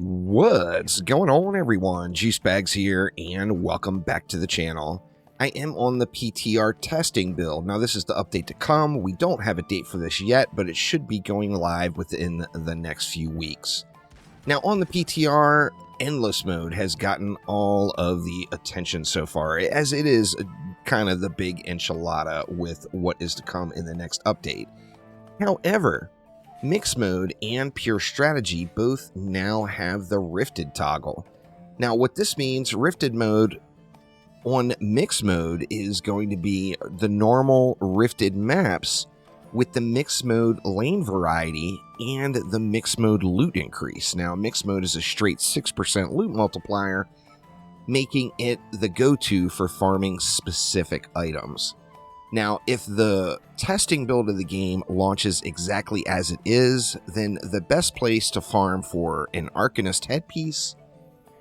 What's going on, everyone? Juicebags here, and welcome back to the channel. I am on the PTR testing build. Now, this is the update to come. We don't have a date for this yet, but it should be going live within the next few weeks. Now, on the PTR, Endless Mode has gotten all of the attention so far, as it is kind of the big enchilada with what is to come in the next update. However, Mixed Mode and Pure Strategy both now have the Rifted toggle. Now, what this means, Rifted Mode on Mixed Mode is going to be the normal Rifted maps with the Mixed Mode lane variety and the Mixed Mode loot increase. Now, Mixed Mode is a straight 6% loot multiplier, making it the go-to for farming specific items. Now, if the testing build of the game launches exactly as it is, then the best place to farm for an Arcanist headpiece,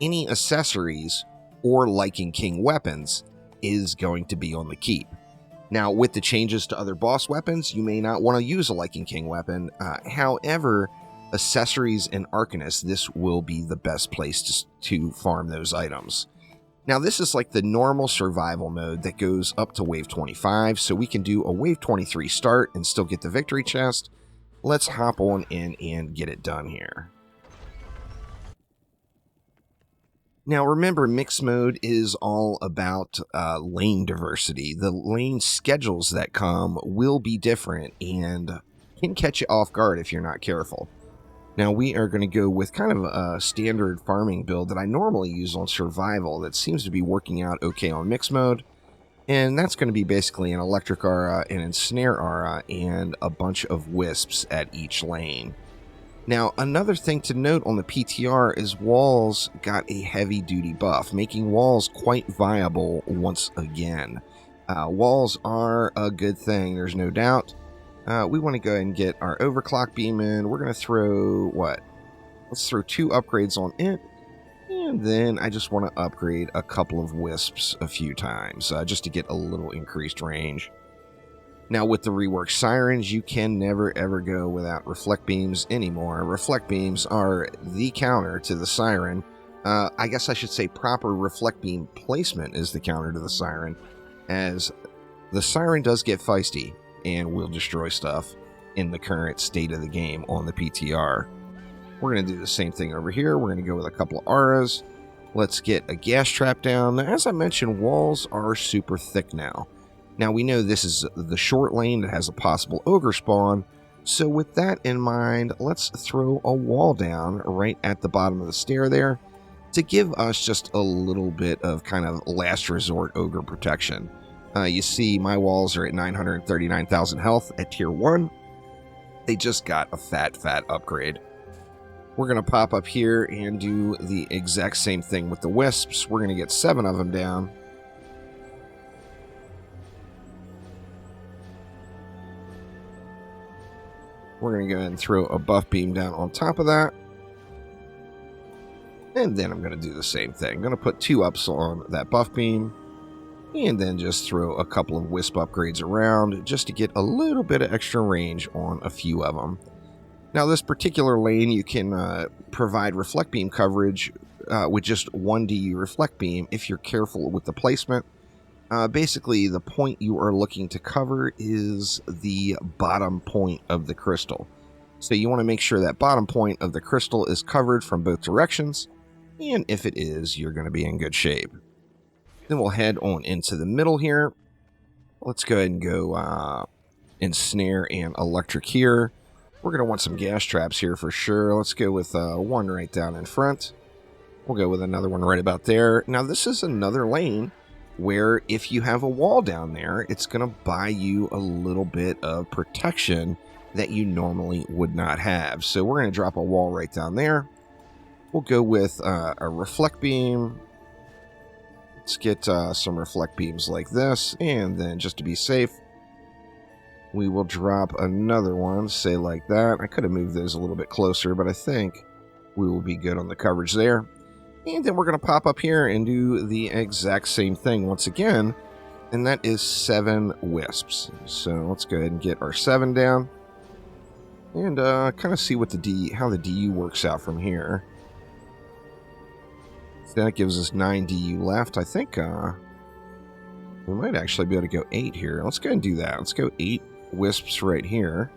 any accessories, or Lycan King weapons is going to be on the keep. Now, with the changes to other boss weapons, you may not want to use a Lycan King weapon. However, accessories and Arcanist, this will be the best place to farm those items. Now, this is like the normal survival mode that goes up to wave 25, so we can do a wave 23 start and still get the victory chest. Let's hop on in and get it done here. Now, remember, Mixed Mode is all about lane diversity. The lane schedules that come will be different and can catch you off guard if you're not careful. Now, we are going to go with kind of a standard farming build that I normally use on survival that seems to be working out okay on Mixed Mode. And that's going to be basically an Electric Aura, an Ensnare Aura, and a bunch of Wisps at each lane. Now, another thing to note on the PTR is Walls got a heavy-duty buff, making Walls quite viable once again. Walls are a good thing, there's no doubt. We want to go ahead and get our overclock beam in. We're going to throw, let's throw 2 upgrades on it. And then I just want to upgrade a couple of Wisps a few times, just to get a little increased range. Now, with the reworked Sirens, you can never ever go without Reflect Beams anymore. Reflect Beams are the counter to the Siren. I guess I should say proper Reflect Beam placement is the counter to the Siren, as the Siren does get feisty and will destroy stuff in the current state of the game on the PTR. We're going to do the same thing over here. We're going to go with a couple of auras. Let's get a gas trap down. Now, as I mentioned, walls are super thick now. Now, we know this is the short lane that has a possible ogre spawn. So with that in mind, let's throw a wall down right at the bottom of the stair there to give us just a little bit of kind of last resort ogre protection. You see my walls are at 939,000 health at tier 1. They just got a fat upgrade. We're going to pop up here and do the exact same thing with the Wisps. We're going to get 7 of them down. We're going to go ahead and throw a buff beam down on top of that. And then I'm going to do the same thing. I'm going to put 2 ups on that buff beam. And then just throw a couple of Wisp upgrades around just to get a little bit of extra range on a few of them. Now, this particular lane, you can provide Reflect Beam coverage with just 1 DU Reflect Beam if you're careful with the placement. Basically, the point you are looking to cover is the bottom point of the crystal. So you want to make sure that bottom point of the crystal is covered from both directions. And if it is, you're going to be in good shape. Then we'll head on into the middle here. Let's go ahead and go Ensnare and Electric here. We're going to want some gas traps here for sure. Let's go with 1 right down in front. We'll go with another one right about there. Now, this is another lane where if you have a wall down there, it's going to buy you a little bit of protection that you normally would not have. So we're going to drop a wall right down there. We'll go with a Reflect Beam. Let's get some Reflect Beams like this, and then just to be safe, we will drop another one, say like that. I could have moved those a little bit closer, but I think we will be good on the coverage there. And then we're going to pop up here and do the exact same thing once again, and that is 7 Wisps. So let's go ahead and get our 7 down, and kind of see what how the DU works out from here. So that gives us 9 DU left. I think we might actually be able to go 8 here. Let's go and do that. Let's go 8 wisps right here.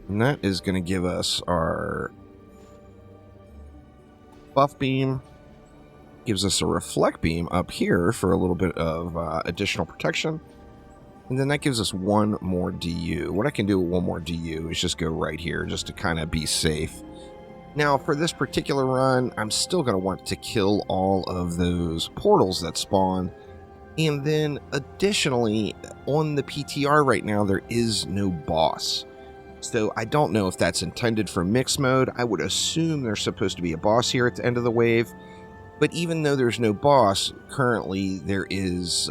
And that is going to give us our buff beam. Gives us a reflect beam up here for a little bit of additional protection. And then that gives us 1 more DU. What I can do with 1 more DU is just go right here just to kind of be safe. Now, for this particular run, I'm still going to want to kill all of those portals that spawn. And then, additionally, on the PTR right now, there is no boss. So I don't know if that's intended for mixed mode. I would assume there's supposed to be a boss here at the end of the wave. But even though there's no boss, currently there is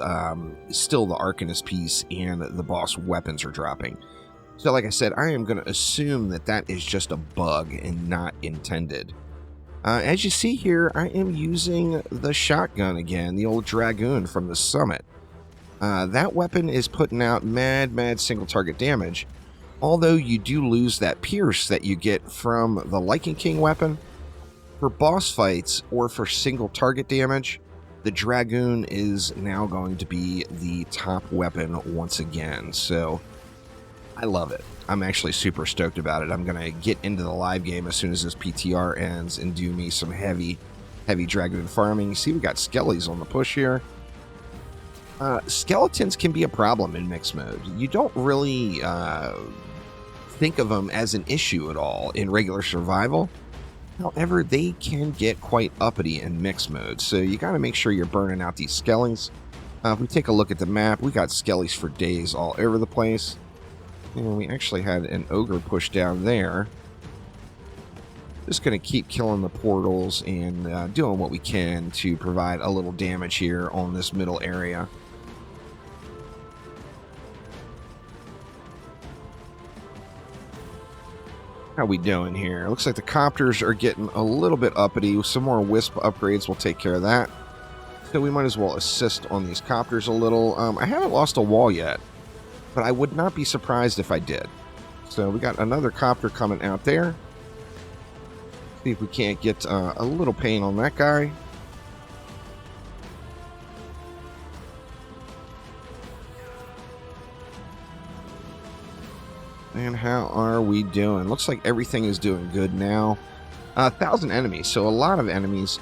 still the Arcanist piece and the boss weapons are dropping. So like I said, I am going to assume that that is just a bug and not intended. As you see here, I am using the shotgun again, the old Dragoon from the Summit. That weapon is putting out mad single target damage. Although you do lose that pierce that you get from the Lycan King weapon. For boss fights or for single target damage, the Dragoon is now going to be the top weapon once again. So I love it. I'm actually super stoked about it. I'm going to get into the live game as soon as this PTR ends and do me some heavy Dragoon farming. You see, we got skellies on the push here. Skeletons can be a problem in mixed mode. You don't really think of them as an issue at all in regular survival. However, they can get quite uppity in mixed mode, so you got to make sure you're burning out these skellies. If we take a look at the map, we got skellies for days all over the place. And we actually had an ogre push down there. Just going to keep killing the portals and doing what we can to provide a little damage here on this middle area. How we doing here? Looks like the copters are getting a little bit uppity. With some more wisp upgrades, we'll take care of that. So we might as well assist on these copters a little. I haven't lost a wall yet, but I would not be surprised if I did. So we got another copter coming out there. See if we can't get a little pain on that guy. And how are we doing? Looks like everything is doing good now. 1,000 enemies, so a lot of enemies.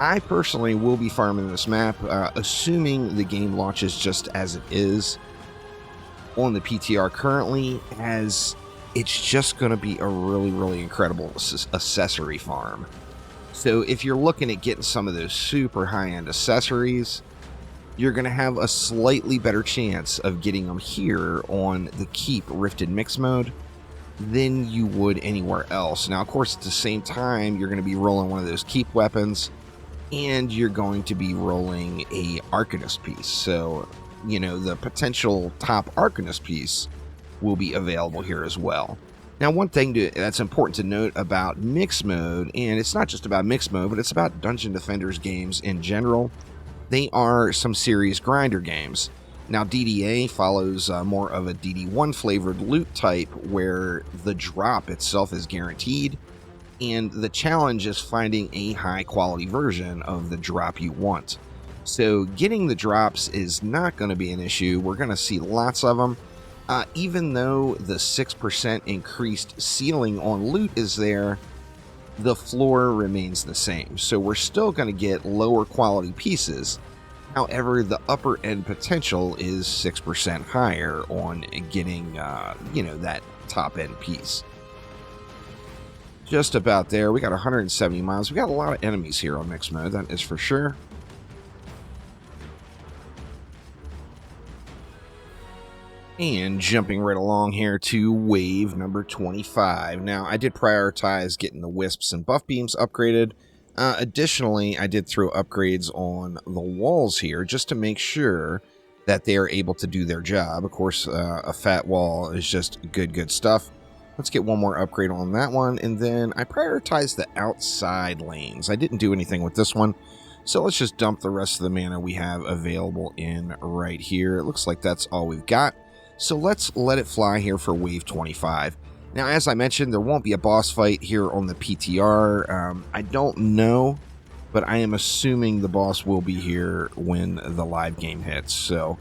I personally will be farming this map, assuming the game launches just as it is on the PTR currently, as it's just going to be a really incredible accessory farm. So if you're looking at getting some of those super high-end accessories, you're going to have a slightly better chance of getting them here on the Keep Rifted Mix mode than you would anywhere else. Now, of course, at the same time, you're going to be rolling one of those Keep weapons, and you're going to be rolling a Arcanist piece. So, you know, the potential top Arcanist piece will be available here as well. Now, one thing that's important to note about Mix mode, and it's not just about Mix mode, but it's about Dungeon Defenders games in general. They are some serious grinder games. Now, DDA follows more of a DD1 flavored loot type where the drop itself is guaranteed, and the challenge is finding a high quality version of the drop you want. So getting the drops is not going to be an issue. We're going to see lots of them. Even though the 6% increased ceiling on loot is there, the floor remains the same. So we're still going to get lower quality pieces. However, the upper end potential is 6% higher on getting, that top end piece. Just about there. We got 170 miles. We got a lot of enemies here on mixed mode, that is for sure. And jumping right along here to wave number 25. Now, I did prioritize getting the wisps and buff beams upgraded. Additionally, I did throw upgrades on the walls here just to make sure that they are able to do their job. Of course, a fat wall is just good stuff. Let's get one more upgrade on that one. And then I prioritized the outside lanes. I didn't do anything with this one. So let's just dump the rest of the mana we have available in right here. It looks like that's all we've got. So let's let it fly here for wave 25. Now, as I mentioned, there won't be a boss fight here on the PTR. I don't know but I am assuming the boss will be here when the live game hits. So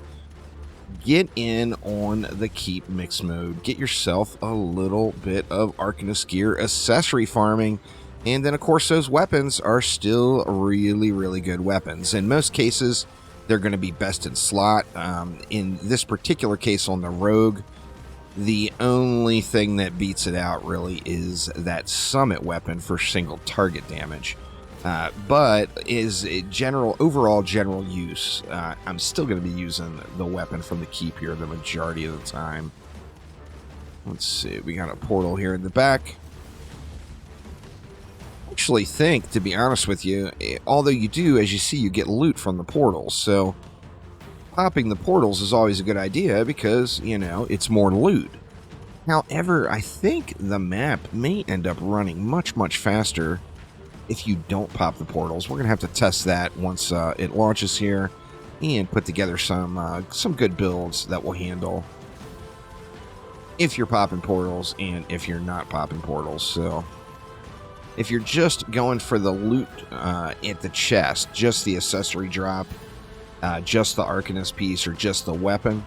get in on the keep mix mode. Get yourself a little bit of Arcanist gear accessory farming. And then, of course, those weapons are still really, really good weapons. In most cases, they're going to be best in slot. In this particular case on the Rogue, the only thing that beats it out really is that summit weapon for single target damage. But is overall general use, I'm still going to be using the weapon from the keep here the majority of the time. Let's see, we got a portal here in the back. I actually think, to be honest with you, although you do, as you see, you get loot from the portals, so popping the portals is always a good idea because, you know, it's more loot. However, I think the map may end up running much, much faster if you don't pop the portals. We're going to have to test that once it launches here and put together some good builds that will handle if you're popping portals and if you're not popping portals. So if you're just going for the loot at the chest, just the accessory drop, just the Arcanist piece, or just the weapon,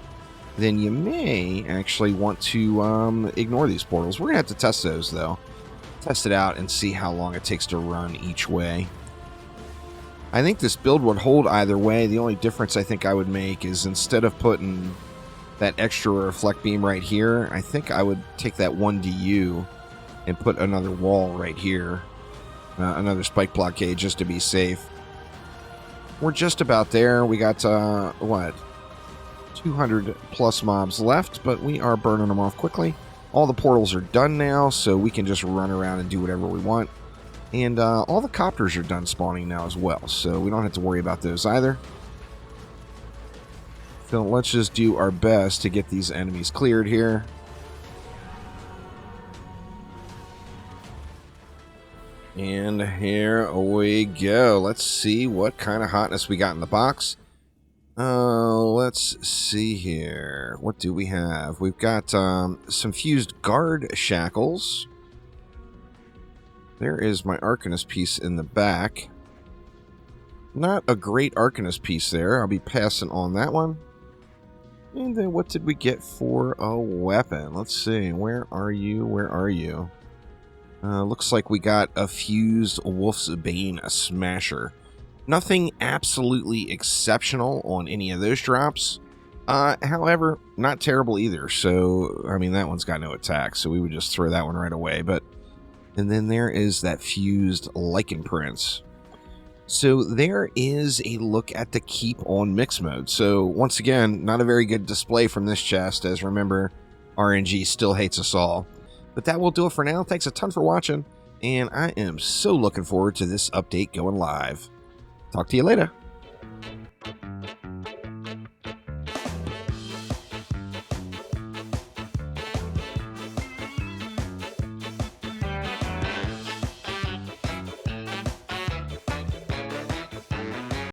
then you may actually want to ignore these portals. We're going to have to test those, though. Test it out and see how long it takes to run each way. I think this build would hold either way. The only difference I think I would make is instead of putting that extra reflect beam right here, I think I would take that 1DU and put another wall right here. Another spike blockade just to be safe. We're just about there. We got, 200 plus mobs left, but we are burning them off quickly. All the portals are done now, so we can just run around and do whatever we want. And all the copters are done spawning now as well, so we don't have to worry about those either. So let's just do our best to get these enemies cleared here. And here we go. Let's see what kind of hotness we got in the box. Let's see here. What do we have? We've got some fused guard shackles. There is my Arcanist piece in the back. Not a great Arcanist piece there. I'll be passing on that one. And then what did we get for a weapon? Let's see. Where are you? Where are you? Looks like we got a fused Wolf's Bane Smasher. Nothing absolutely exceptional on any of those drops. However, not terrible either. So, I mean, that one's got no attack, so we would just throw that one right away. And then there is that fused Lycan Prince. So there is a look at the keep on mix mode. So once again, not a very good display from this chest, as remember, RNG still hates us all. But that will do it for now. Thanks a ton for watching, and I am so looking forward to this update going live. Talk to you later.